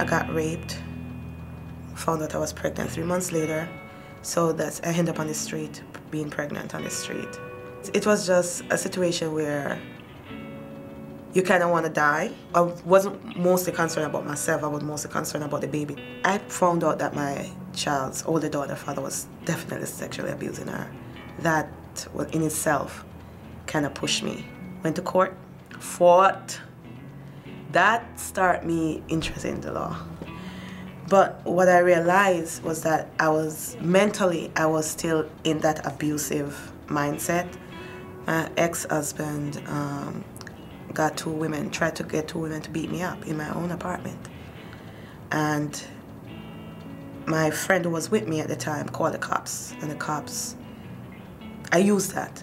I got raped, found out I was pregnant 3 months later, so I ended up on the street, being pregnant on the street. It was just a situation where you kind of want to die. I wasn't mostly concerned about myself, I was mostly concerned about the baby. I found out that my child's older daughter father was definitely sexually abusing her. That in itself kind of pushed me. Went to court, fought. That started me interested in the law. But what I realized was that I was still in that abusive mindset. My ex-husband got tried to get 2 women to beat me up in my own apartment. And my friend who was with me at the time called the cops, and the cops, I used that,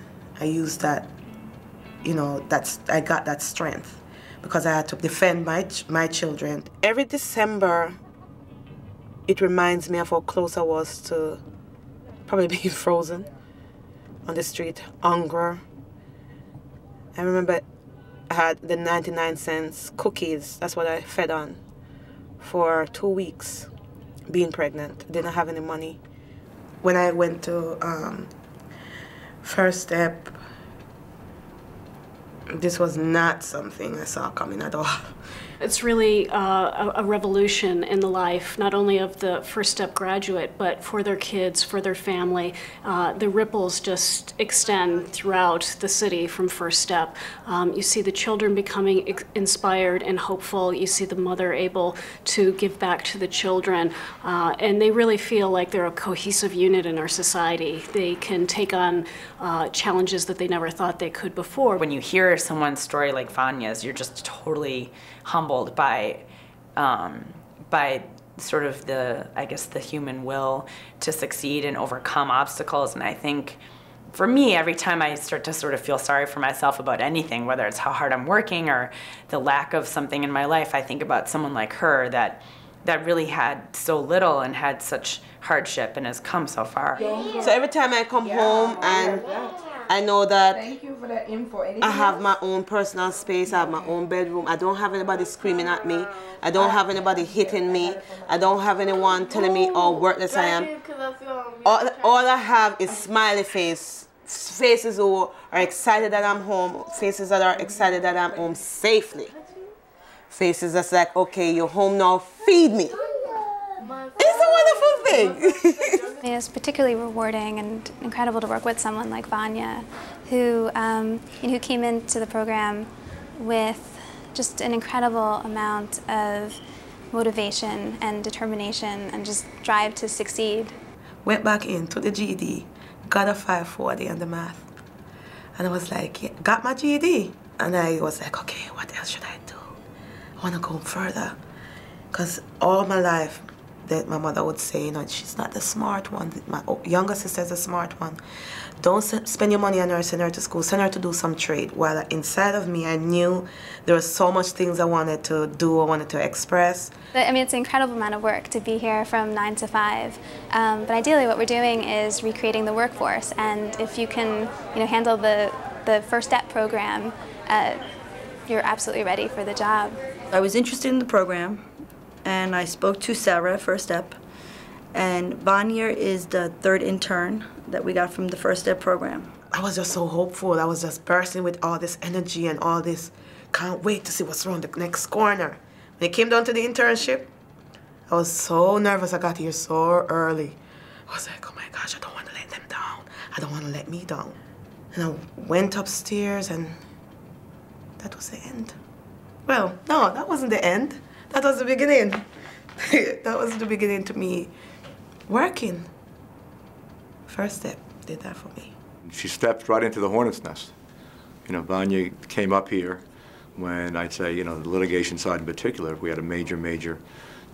you know, I got that strength because I had to defend my children. Every December, it reminds me of how close I was to probably being frozen on the street, hunger. I remember I had the 99-cent cookies, that's what I fed on for 2 weeks, being pregnant. Didn't have any money. When I went to First Step, this was not something I saw coming at all. It's really a revolution in the life, not only of the First Step graduate, but for their kids, for their family. The ripples just extend throughout the city from First Step. You see the children becoming inspired and hopeful. You see the mother able to give back to the children. And they really feel like they're a cohesive unit in our society. They can take on challenges that they never thought they could before. When you hear someone's story like Vanya's, you're just totally humbled by sort of the human will to succeed and overcome obstacles. And I think for me, every time I start to sort of feel sorry for myself about anything, whether it's how hard I'm working or the lack of something in my life, I think about someone like her that really had so little and had such hardship and has come so far. So every time I come home and I know that I have my own personal space, I have my own bedroom. I don't have anybody screaming at me. I don't have anybody hitting me. I don't have anyone telling me how worthless I am. All I have is smiley faces who are excited that I'm home, faces that are excited that I'm home safely. Faces that's like, okay, you're home now, feed me. It's a wonderful thing. It's particularly rewarding and incredible to work with someone like Vanya, who came into the program with just an incredible amount of motivation and determination and just drive to succeed. Went back into the GED, got a 540 on the math, and I was like, yeah, got my GED. And I was like, okay, what else should I do? I want to go further. Because all my life, that my mother would say, you know, she's not the smart one. My younger sister's the smart one. Don't spend your money on her, send her to school, send her to do some trade. While inside of me, I knew there were so much things I wanted to do, I wanted to express. I mean, it's an incredible amount of work to be here from 9 to 5. But ideally what we're doing is recreating the workforce. And if you can, handle the First Step program, you're absolutely ready for the job. I was interested in the program, and I spoke to Sarah at First Step, and Vanya is the 3rd intern that we got from the First Step program. I was just so hopeful. I was just bursting with all this energy and all this, can't wait to see what's around the next corner. When it came down to the internship, I was so nervous. I got here so early. I was like, oh my gosh, I don't want to let them down. I don't want to let me down. And I went upstairs, and that was the end. Well, no, that wasn't the end. That was the beginning. That was the beginning to me working. First Step did that for me. She stepped right into the hornet's nest. Vanya came up here when I'd say, the litigation side in particular, we had a major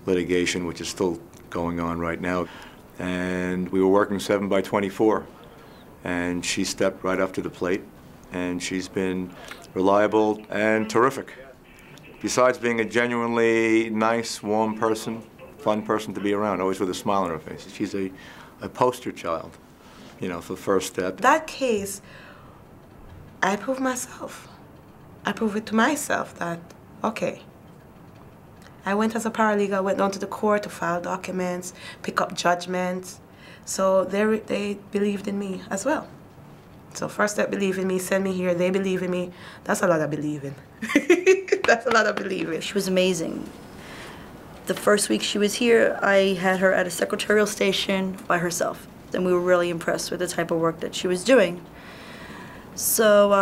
litigation, which is still going on right now. And we were working 7 by 24. And she stepped right up to the plate. And she's been reliable and terrific. Besides being a genuinely nice, warm person, fun person to be around, always with a smile on her face. She's a poster child, for First Step. That case, I proved myself. I proved it to myself that, okay, I went as a paralegal, went down to the court to file documents, pick up judgments. So they believed in me as well. So First Step believed in me, send me here, they believe in me. That's a lot of believing. That's a lot of believing. She was amazing. The first week she was here, I had her at a secretarial station by herself. And we were really impressed with the type of work that she was doing. So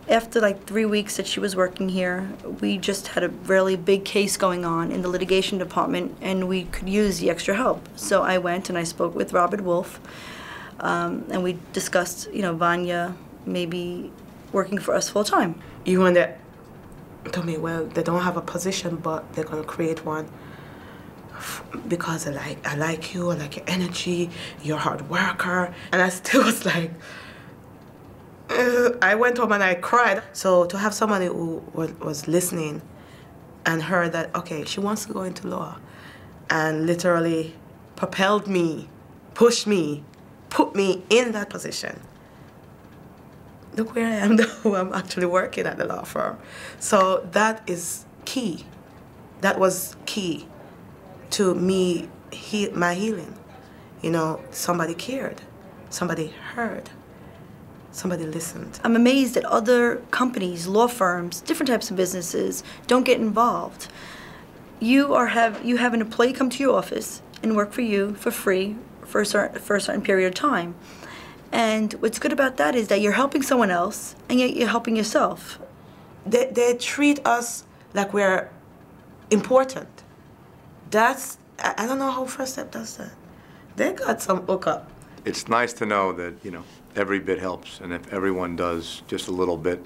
after like 3 weeks that she was working here, we just had a really big case going on in the litigation department, and we could use the extra help. So I went and I spoke with Robert Wolf, and we discussed, Vanya maybe working for us full time. Even when they told me, well, they don't have a position, but they're going to create one because I like you, I like your energy, you're a hard worker. And I still was like, I went home and I cried. So to have somebody who was listening and heard that, okay, she wants to go into law, and literally propelled me, pushed me, put me in that position. Look where I am now. I'm actually working at the law firm. So that is key. That was key to me, my healing. Somebody cared, somebody heard, somebody listened. I'm amazed that other companies, law firms, different types of businesses don't get involved. You have an employee come to your office and work for you for free for a certain period of time. And what's good about that is that you're helping someone else, and yet you're helping yourself. They treat us like we're important. I don't know how First Step does that. They got some hookup. It's nice to know that, every bit helps, and if everyone does just a little bit,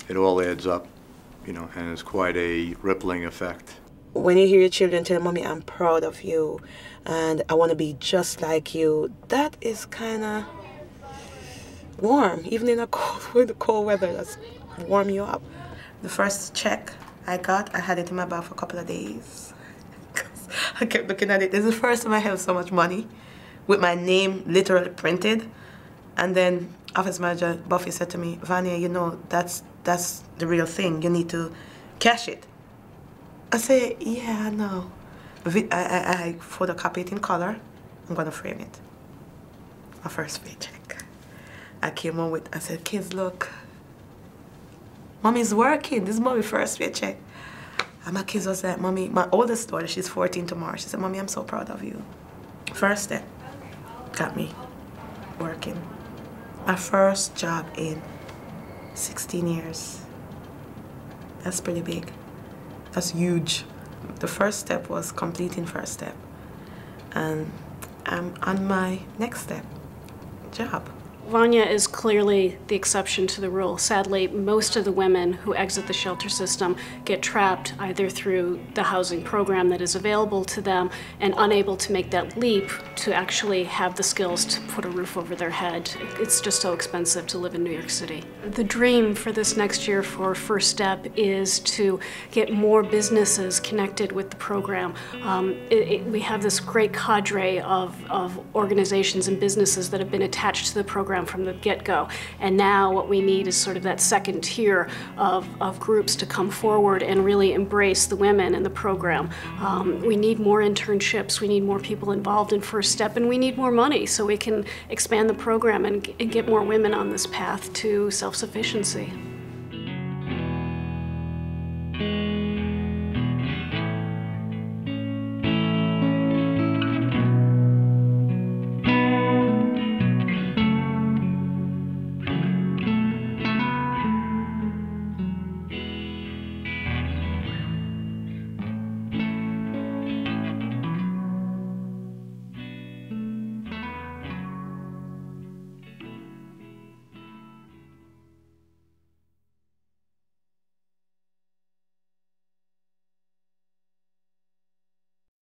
it all adds up, and it's quite a rippling effect. When you hear your children tell Mommy, I'm proud of you, and I want to be just like you, that is kind of warm, even in the cold weather. That's warm you up. The first check I got, I had it in my bag for a couple of days. I kept looking at it. This is the first time I have so much money with my name literally printed. And then Office Manager Buffy said to me, Vanya, that's the real thing. You need to cash it. I say, yeah, I know. I photocopy it in color. I'm going to frame it. My first paycheck. I came home I said, kids, look. Mommy's working. This is Mommy's first paycheck. And my kids was like, Mommy, my oldest daughter, she's 14 tomorrow. She said, Mommy, I'm so proud of you. First Step got me working. My first job in 16 years. That's pretty big. That's huge. The First Step was completing First Step. And I'm on my next step, job. Vanya is clearly the exception to the rule. Sadly, most of the women who exit the shelter system get trapped either through the housing program that is available to them and unable to make that leap to actually have the skills to put a roof over their head. It's just so expensive to live in New York City. The dream for this next year for First Step is to get more businesses connected with the program. We have this great cadre of organizations and businesses that have been attached to the program from the get-go. And now what we need is sort of that second tier of groups to come forward and really embrace the women in the program. We need more internships, we need more people involved in First Step, and we need more money so we can expand the program and get more women on this path to self-sufficiency.